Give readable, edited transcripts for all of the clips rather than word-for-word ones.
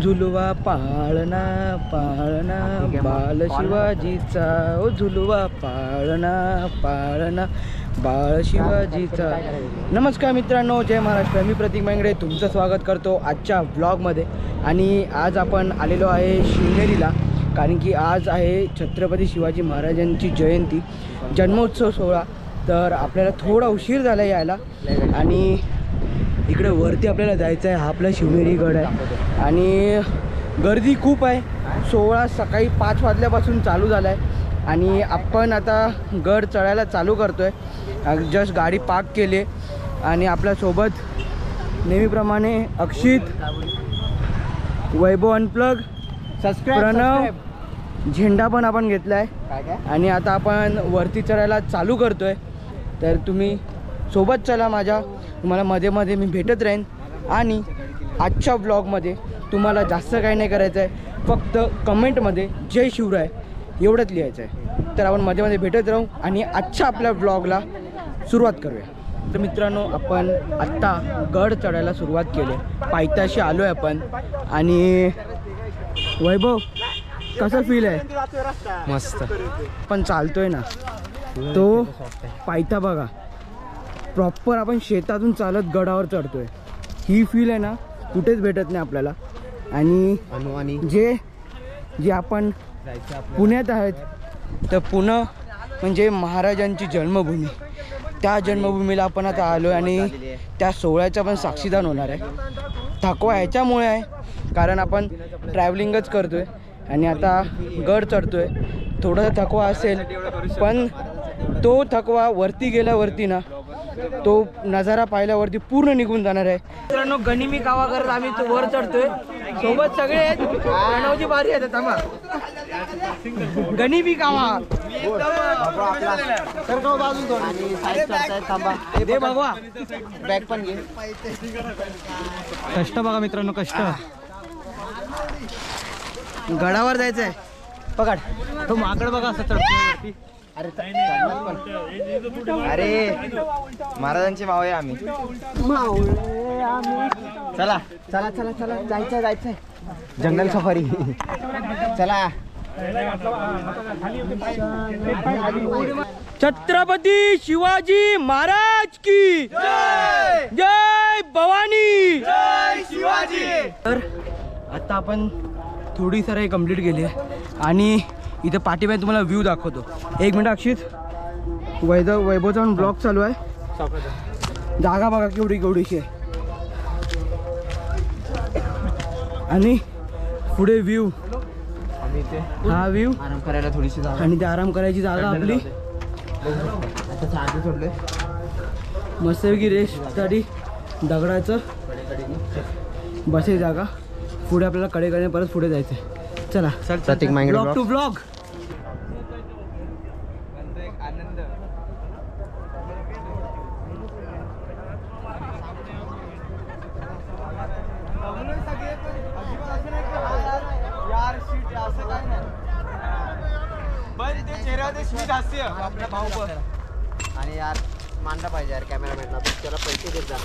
झुलवा पाळणा पाळणा बाळ शिवाजीचा, ओ झुलवा पाळणा पाळणा बाळ शिवाजीचा. नमस्कार मित्रांनो, जय महाराष्ट्र. मी प्रतीक मेंगडे तुमचं स्वागत करतो आजच्या व्लॉगमध्ये. आणि आज आपण आलेलो आहे शिवनेरीला, कारण की आज आहे छत्रपती शिवाजी महाराजांची जयंती, जन्मोत्सव सोहळा. तर आपल्याला थोडा उशीर झाला यायला आणि इकडे वरती आपल्याला जायचं आहे. हा आपला शिवनेरी गड आहे आणि गर्दी खूप आहे. सोहळा सकाळी 5 वाजल्यापासून चालू झाला आहे आणि आपण आता गड चढायला चालू करतो आहे. जस्ट गाडी पार्क केली आणि आपल्यासोबत नेहमीप्रमाणे अक्षित, वैभव अनप्लग, प्रणव, झेंडा पण आपण घेतला आहे आणि आता आपण वरती चढायला चालू करतो आहे. तर तुम्ही सोबत चला माझ्या, तुम्हाला मध्ये मध्ये मी भेटत राहीन. आणि आजच्या ब्लॉगमध्ये तुम्हाला जास्त काही नाही करायचं आहे, फक्त कमेंटमध्ये जय शिवराय एवढंच लिहायचं आहे. तर आपण मध्ये मध्ये भेटत राहू आणि आजच्या आपल्या ब्लॉगला सुरुवात करूया. तर मित्रांनो, आपण आत्ता गड चढायला सुरुवात केली आहे. पायथ्याशी आलो आहे आपण. आणि वैभव, कसं फील आहे? मस्त. पण चालतोय ना, तो पायथा बघा, प्रॉपर आपण शेतातून चालत गडावर चढतोय. ही फील आहे ना कुठेच भेटत नाही आपल्याला. आणि जे आपण पुण्यात आहेत, तर पुणे म्हणजे महाराजांची जन्मभूमी. त्या जन्मभूमीला आपण आता आलो आहे आणि त्या सोहळ्याचा पण साक्षीदार होणार आहे. थकवा ह्याच्यामुळे आहे कारण आपण ट्रॅव्हलिंगच करतोय आणि आता गड चढतोय. थोडासा थकवा असेल, पण तो थकवा वरती गेल्यावरती ना, तो नजारा पाहिल्यावरती पूर्ण निघून जाणार आहे. मित्रांनो, गनिमी कावा करत आम्ही तो वर चढतोय. सोबत सगळे आहेत. प्रणवची बारी आहे, थांबा. गनिमी कावा दे भगवा, बॅग पण घे. कष्ट बघा मित्रांनो, कष्ट. गडावर जायचंय. पकड तो माकड बघा असं चढतोय. अरे महाराजांचे मावळे आम्ही. चला चला चला चला, जायचंय जायचंय जंगल सफारी. चला. छत्रपती शिवाजी महाराज की जय. जय भवानी, जय शिवाजी. तर आता आपण थोडी सारी कंप्लीट केली आहे आणि इथे पाठीमागे तुम्हाला व्ह्यू दाखवतो. 1 मिनिट अक्षित. वैभवचा पण ब्लॉग चालू आहे. जागा बघा केवढीशी आहे आणि पुढे व्ह्यू. हा व्ह्यू आराम करायला थोडीशी जागा आणि ते आराम करायची जागा आपली. सोडले मस्तपैकी रेस्टसाठी दगडाचं बसायची जागा. पुढे आपल्याला कडेकडे परत पुढे जायचं आहे. चला प्रतीक मेंगडे ब्लॉग टू ब्लॉग. आणि यार मांडला पाहिजे यार कॅमेरामॅनला, त्याला पैसे देत जा.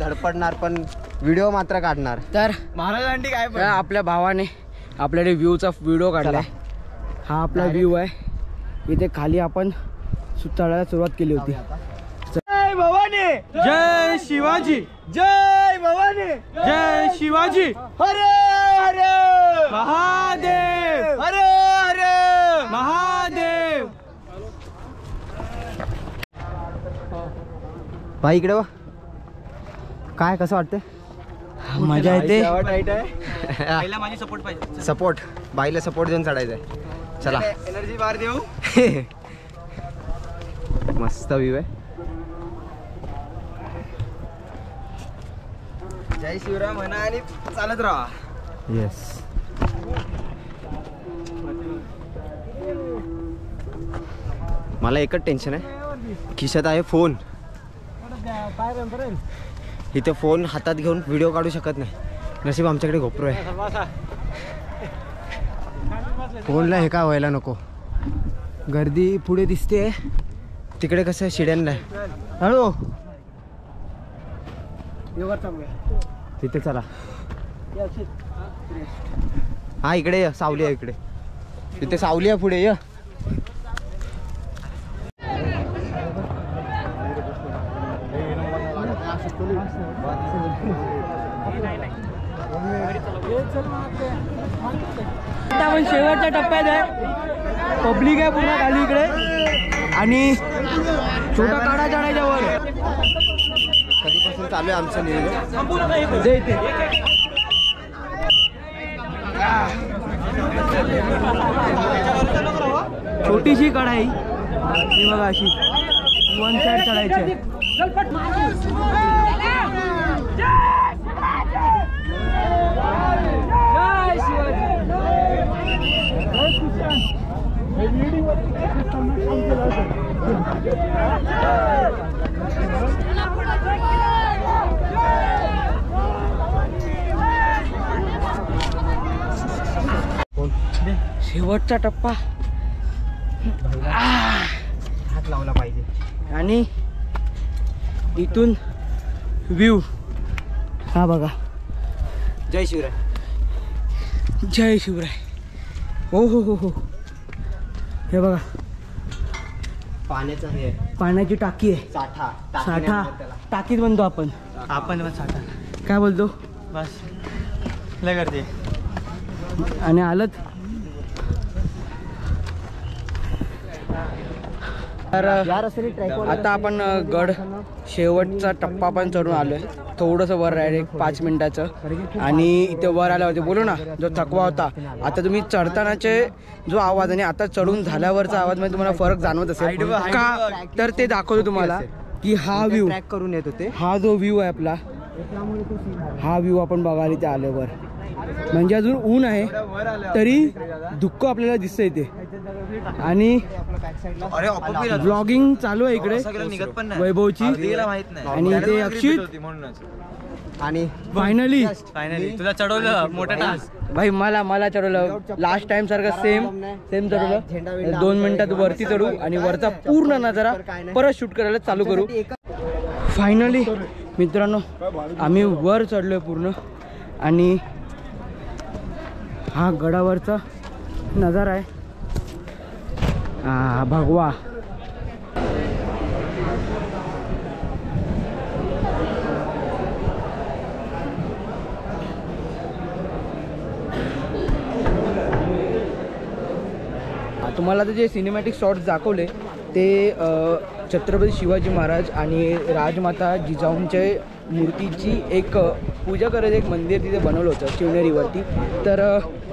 धडपडणार पण व्हिडिओ मात्र काढणार. तर महाराजांनी काय आपल्या भावाने आपल्याकडे व्ह्यूचा व्हिडिओ काढला. हा आपला व्ह्यू आहे. इथे खाली आपण चढायला सुरुवात केली होती. जय भवानी, जय शिवाजी. जय भवानी, जय शिवाजी. हर हर महादेव, हर हर महादेव. भाई इकडे वा. काय कसं वाटतंय? मजा येते. माझी सपोर्ट पाहिजे. सपोर्ट बाईला सपोर्ट देऊन चढायचंय. चला एनर्जी बार देऊ. मस्त व्ह्यू आहे. जय शिवराय म्हणा आणि चालत राहा. येस. मला एकच टेन्शन आहे, खिशात आहे फोन. इथे फोन हातात घेऊन व्हिडिओ काढू शकत नाही. नशीब आमच्याकडे गोप्रो आहे. फोनला हे का व्हायला नको. गर्दी पुढे दिसते, तिकडे कसं शिड्यांना आहे. हळू तिथे चला. हा इकडे ये, सावली आहे इकडे, तिथे सावली आहे पुढे ये. आता आपण शेवटच्या टप्प्यात आहे. पब्लिक आहे पुन्हा खाली इकडे आणि छोटा काढा चढायच्या वर. कधीपासून चालू आहे आमचं नियोजन. दे इथे. छोटीशी कढाई ही बघा, अशी वन साइड चढायची. शेवटचा टप्पा हात लावला पाहिजे. आणि इथून व्ह्यू हा बघा. जय शिवराय. जय शिवराय. हो हो हो हो. हे बघा पाण्याचं हे पाण्याची टाकी आहे. साठा. साठा टाकीत म्हणतो आपण. आपण साठा काय बोलतो बस लय करते. आणि आलत तर आता आपण गड शेवटचा टप्पा पण चढून आलोय. थोडंसं वर आहे, एक 5 मिनिटाचं. आणि इथे वर आल्यावरती बोलू ना, जो थकवा होता, आता तुम्ही चढतानाचे जो आवाज आणि आता चढून झाल्यावरचा आवाज मध्ये तुम्हाला फरक जाणवत असेल का, तर ते दाखवतो तुम्हाला की हा व्ह्यू ट्रॅक करून येत होते. हा जो व्ह्यू आहे आपला, हा व्ह्यू आपण बघायला इथे आल्यावर. म्हणजे अजून ऊन आहे तरी दुःख आपल्याला दिसतं इथे. आणि ब्लॉगिंग चालू आहे इकडे वैभवची. आणि इथे अक्षित. आणि फायनली तुला चढवलं मोठा टास्क भाई. मला चढवलं लास्ट टाइम सारखं सेम चढवलं. 2 मिनिटात वरती चढू आणि वरचा पूर्ण नजारा परत शूट करायला चालू करू. फायनली मित्रांनो आम्ही वर चढलोय पूर्ण. आणि हा गडावरचा नजारा आहे. भगवा. तुम्हाला तर जे सिनेमॅटिक शॉट्स दाखवले ते छत्रपती शिवाजी महाराज आणि राजमाता जिजाऊंच्या मूर्तीची एक पूजा करायचं एक मंदिर तिथे बनवलं होतं शिवनेरीवरती. तर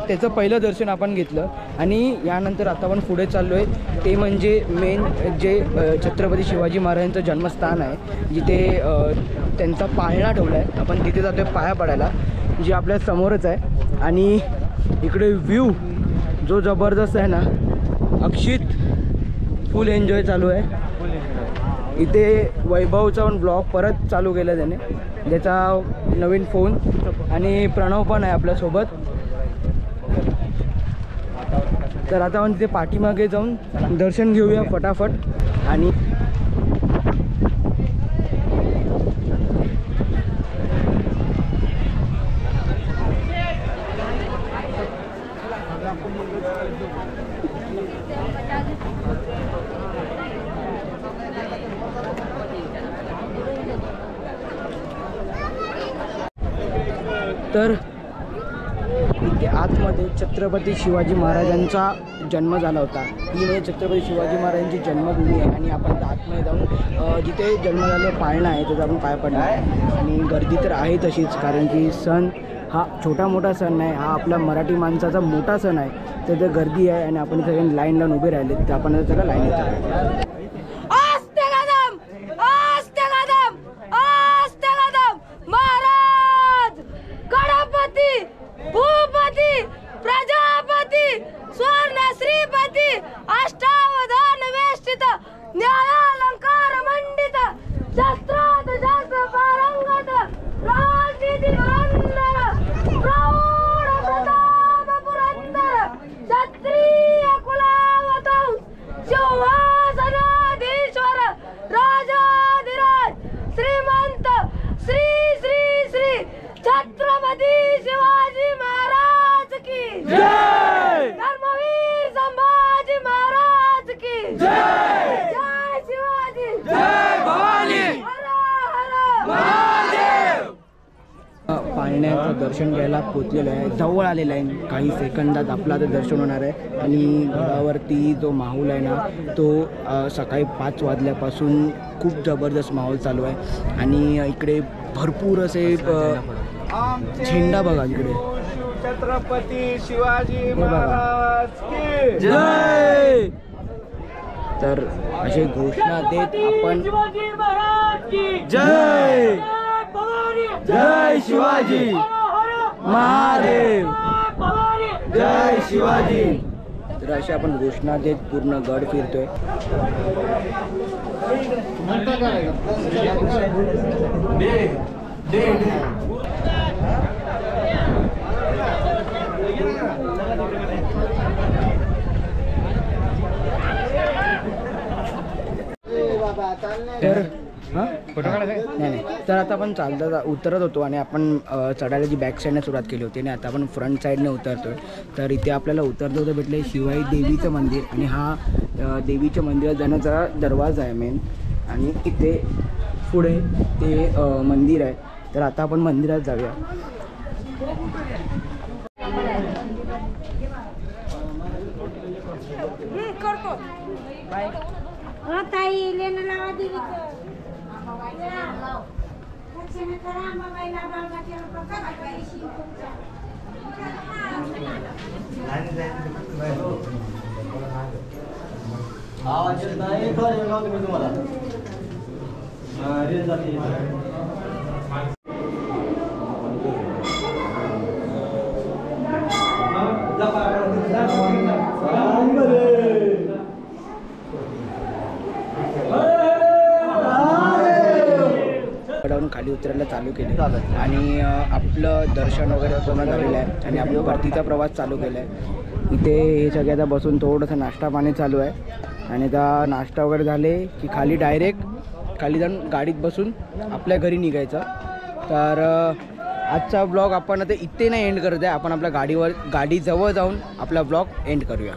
त्याचं पहिलं दर्शन आपण घेतलं. आणि यानंतर आता आपण पुढे चाललो आहे, ते म्हणजे मेन जे छत्रपती शिवाजी महाराजांचं जन्मस्थान आहे, जिथे त्यांचा पाळणा ठेवला आहे. आपण तिथे जातो आहे पाया पडायला, जे आपल्या समोरच आहे. आणि इकडे व्ह्यू जो जबरदस्त आहे ना, अक्षित फुल एन्जॉय चालू आहे इथे. वैभवचा पण ब्लॉग परत चालू केला त्याने, ज्याचा नवीन फोन. आणि प्रणव पण आहे आपल्यासोबत. तर आता आपण तिथे पाठीमागे जाऊन दर्शन घेऊया फटाफट. आणि तर इथे आतमध्ये छत्रपती शिवाजी महाराजांचा जन्म झाला होता. ही म्हणजे छत्रपती शिवाजी महाराजांची जन्मभूमी आहे. आणि आपण आतमध्ये जाऊन जिथे जन्म झालेला पाळणा आहे त्याचा आपण पाय पडला आहे. आणि गर्दी तर आहे तशीच, कारण की सण हा छोटा मोठा सण नाही, हा आपला मराठी माणसाचा मोठा सण आहे. तर गर्दी आहे आणि आपण इथे लाईन लावून उभे राहिले, तर आपण त्याला लाईन येतो. भूपती प्रजापती स्वर्ण श्रीपती अष्टावधान वेष्टित न्यायालंकार मंडित शस्त्रात शस्त्र पारंगत राजनीती धुरंधर प्रौढ प्रताप पुरंदर क्षत्रिय कुलावतंस सिंहासन पाळण्याचं दर्शन घ्यायला पोचलेलो आहे, जवळ आलेलं आहे. काही सेकंदात आपलं आता दर्शन होणार आहे. आणि गडावरती जो माहोल आहे ना तो सकाळी 5 वाजल्यापासून खूप जबरदस्त माहोल चालू आहे. आणि इकडे भरपूर असे झेंडा बघा इकडे, छत्रपती शिवाजी महाराज की जय. तर असे घोषणा देत आपण जय जय शिवाजी महादेव जय शिवाजी. तर असे आपण घोषणा देत पूर्ण गड फिरतोय. तर नाही तर आता आपण चालता उतरत होतो आणि आपण चढायला जी बॅक साईडने सुरुवात केली होती आणि आता आपण फ्रंट साईडने उतरतोय. तर इथे आपल्याला उतरता होतं भेटले शिवाई देवीचं मंदिर आणि हा देवीच्या मंदिरात जाण्याचा दरवाजा आहे मेन. आणि इथे पुढे ते मंदिर आहे. तर आता आपण मंदिरात जाऊया. गडावरून खाली उतरायला चालू केले आणि आपलं दर्शन वगैरे पूर्ण झालेलं आहे आणि आपण परतीचा प्रवास चालू केला आहे. इथे हे सगळे आता बसून थोडंसं नाश्ता पाणी चालू आहे. आणि आता नाश्ता वगैरे झाले की खाली डायरेक्ट खाली जाऊन गाडीत बसून आपल्या घरी निघायचं. तर आजचा ब्लॉग आपण आता इथे नाही एंड करत आहे, आपण आपल्या गाडीजवळ जाऊन आपला ब्लॉग एंड करूया.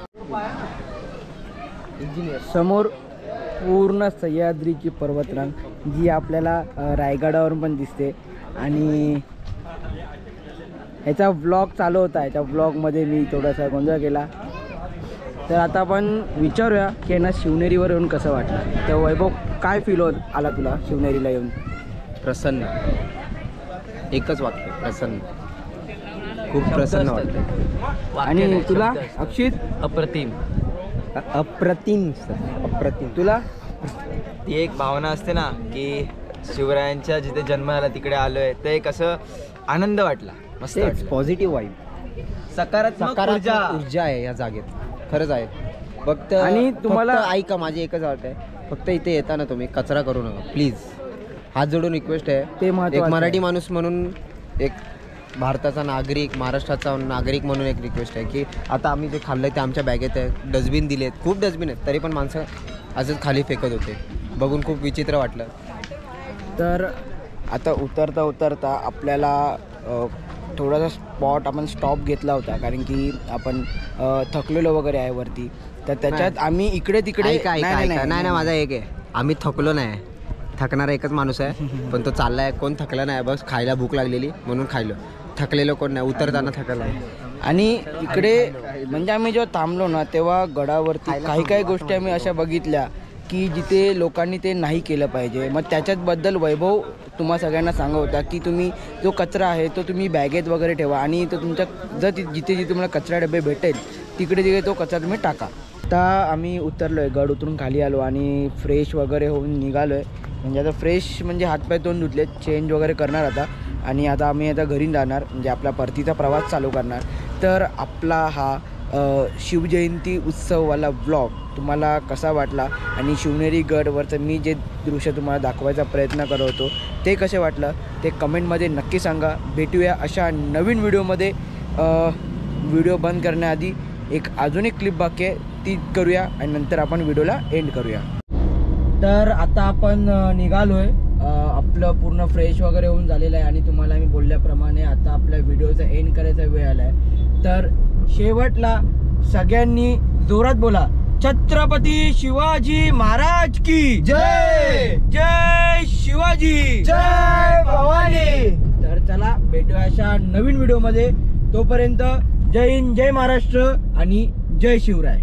समोर पूर्ण सह्याद्रीची पर्वतरांग जी आपल्याला रायगडावरून पण दिसते. आणि ह्याचा ब्लॉग चालू होता, ह्याच्या ब्लॉगमध्ये मी थोडासा गोंधळ केला. तर आता आपण विचारूया की यांना शिवनेरीवर येऊन कसं वाटलं. तर वैभव, काय फील होत आला तुला शिवनेरीला येऊन? प्रसन्न, एकच वाक्य, प्रसन्न, खूप प्रसन्न वाटतं. आणि तुला अक्षित? अप्रतिम. अप्रतिम सर, अप्रतिम. तुला? ती एक भावना असते ना की शिवरायांच्या जिथे जन्म झाला तिकडे आलोय, ते एक असं आनंद वाटला, मस्त वाटलं. पॉझिटिव्ह वाईब, सकारात्मक ऊर्जा आहे या जागेत, खरंच आहे. फक्त आणि तुम्हाला ऐका, माझी एकच अट आहे, फक्त इथे येताना तुम्ही कचरा करू नका प्लीज. हात जोडून रिक्वेस्ट आहे. ते महत्त्वाचं एक मराठी आहे. माणूस म्हणून, एक भारताचा नागरिक, महाराष्ट्राचा नागरिक म्हणून एक रिक्वेस्ट आहे की आता आम्ही जे खाल्लंय ते आमच्या बॅगेत आहे. डस्टबिन दिलेत, खूप डस्टबिन आहेत, तरी पण माणसं असंच खाली फेकत होते. बघून खूप विचित्र वाटलं. तर आता उतरता उतरता आपल्याला थोडासा स्पॉट आपण स्टॉप घेतला होता, कारण की आपण थकलेलो वगैरे आहे वरती. तर त्याच्यात आम्ही इकडे तिकडे नाही, माझा एक आहे, आम्ही थकलो नाही. थकणारा एकच माणूस आहे, पण तो चाललाय. कोण थकला नाही, बस खायला भूक लागलेली म्हणून खायलो. थकलेलं कोण नाही, उतरताना थकला आहे. आणि इकडे म्हणजे आम्ही जेव्हा थांबलो ना तेव्हा गडावरती काही गोष्टी आम्ही अशा बघितल्या की जिथे लोकांनी ते नाही केलं पाहिजे. मग त्याच्याबद्दल वैभव तुम्हा सगळ्यांना सांगत होता की तुम्ही जो कचरा आहे तो तुम्ही बॅगेत वगैरे ठेवा आणि तो तुमच्या जिथे तुम्हाला कचरा डबे भेटेल तिकडे तो कचरा तुम्ही टाका. आता आम्ही उतरलो आहे, गड उतरून खाली आलो आणि फ्रेश वगैरे होऊन निघालो आहे. म्हणजे आता फ्रेश म्हणजे हातपाय तोंड धुतले, चेंज वगैरे करणार आता. आणि आता आम्ही आता घरी जाणार, म्हणजे आपला परतीचा प्रवास चालू करणार. तर आपला हा शिवजयंती उत्सववाला ब्लॉग तुम्हाला कसा वाटला आणि शिवनेरी गडवरचं मी जे दृश्य तुम्हाला दाखवायचा प्रयत्न करत होतो ते कसे वाटलं ते कमेंटमध्ये नक्की सांगा. भेटूया अशा नवीन व्हिडिओमध्ये. व्हिडिओ बंद करण्याआधी अजून एक क्लिप बाकी आहे, ती करूया आणि नंतर आपण व्हिडिओला एंड करूया. तर आता आपण निघालो आहे, आपलं पूर्ण फ्रेश वगैरे होऊन झालेलं आहे आणि तुम्हाला मी बोलल्याप्रमाणे आता आपल्या व्हिडिओचा एंड करायचा वेळ आला आहे. तर शेवटला सगळ्यांनी जोरात बोला, छत्रपती शिवाजी महाराज की जय. जय शिवाजी, जय भवानी. तर चला चला भेटूया अशा नवीन व्हिडिओमध्ये. तोपर्यंत जय हिंद, जय महाराष्ट्र आणि जय शिवराय.